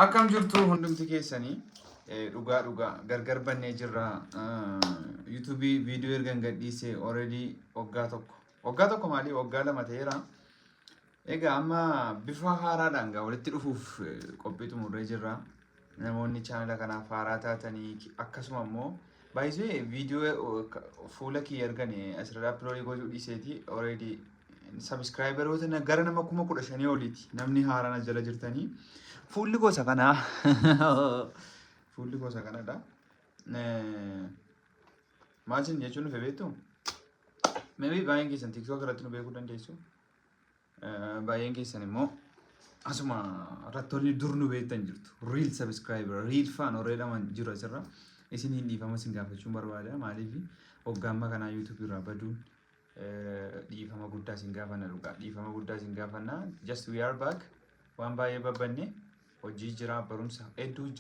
Akkam jirtu hundumti keessanii dhugaa gargar bannee jirra. YouTube viidiyoo ergan gadhiisee already waggaa tokko maalii waggaa lama ta'eera. Egaa amma bifa haaraadhaan walitti dhufuuf qophii xumurree jirra. Namoonni chaanala kanaaf haaraa taatanii akkasuma immoo baay'isee viidiyoo fuula kiyya ergan asirraa upload gochuu dhiiseeti already subscriberoota gara nama 15,000 oliiti namni haaraan jala jirtanii. Fuulli gosa kanaa fuulli gosa kanadha. Maal isin jechuun dhufe beektu? Maybe baay'een keessan TikTok irratti nu beekuu dandeessu. Baay'een keessan immoo asuma rattoonni dur nu beektan jirtu. Real subscriber, real fan horreedhaman jiru asirra. Isin hin dhiifama isin gaafachuun barbaada. Maaliif hoggaamma kanaa YouTube irraa baduun dhiifama guddaa isin gaafanna dhugaa. Dhiifama guddaa isin gaafanna. Just we are back. Waan baay'ee babbanne. Hojii jira barumsa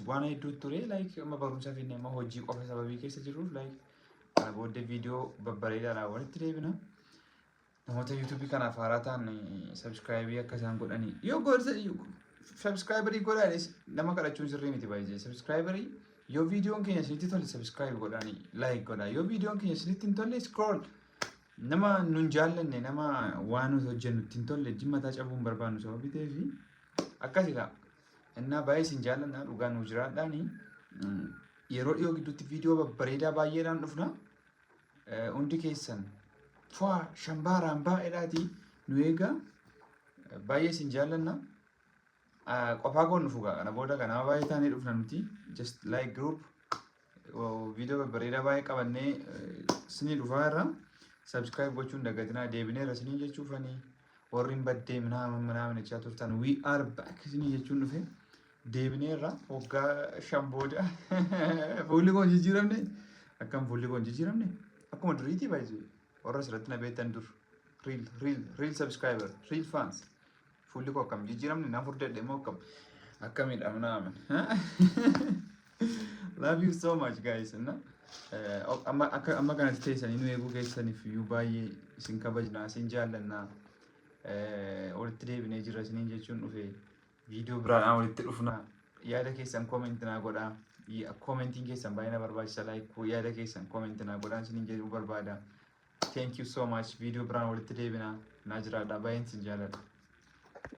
waan hedduu ture like amma barumsa finne amma hojii qofa sababii keessa jiruuf like kana booddee viidiyoo babbareedaadhaan walitti deebina. Namoota YouTube kanaaf haaraa ta'an subscribe akka isaan godhanii yoo gorsa subscriberii godhaanis nama kadhachuun sirrii miti baay'ee subscriberii yoo viidiyoon keenya isinitti tole subscribe godhanii like godhaa yoo viidiyoon keenya isinitti hin tolle scroll nama nun jaallanne nama waan nuti hojjennu ittiin tolle jimmataa cabuun barbaannu sababii ta'eefi akkasidha. Innaa baay'ee isin jaalladha dhugaa nu jiraadhaani yeroo dhiyoo gidduutti viidiyoo babbareedaa baay'eedhaan dhufna hundi keessan faa shambaaraan baay'eedhaati nu eegaa baay'ee isin jaalladha qofaa goon dhufugaa kana booda kanaa baay'ee taanee dhufna nuti just like group viidiyoo babbareedaa baay'ee qabannee isinii dhufaa irra subscribe gochuun dagatinaa deebineerra isinii jechuufanii warri hin baddee minaamin jechaa turtan we are back isinii jechuun dhufe deebineerra waggaa 5 booda fuulli koo jijjiiramne akkam fuulli koo jijjiiramne akkuma duriitii baay'ee warra asirratti na beektan dur real subscriber real fans fuulli koo akkam jijjiiramne na furdadhe immoo akkamidha minaamin love you so much guys na amma kanatti teessanii nu eeguu keessaniif iyyuu baay'ee isin kabajnaa isin jaallannaa walitti deebinee jira isiniin jechuun dhufe viidiyoo biraadhaan walitti dhufna yaada keessan koomentii naa godhaa koomentiin keessan baay'ee na barbaachisa like yaada keessan koomentii naa godhaa isiniin jedhuu barbaada thank you so much viidiyoo biraan walitti deebinaa naa jiraadha baay'een isin jaalladha.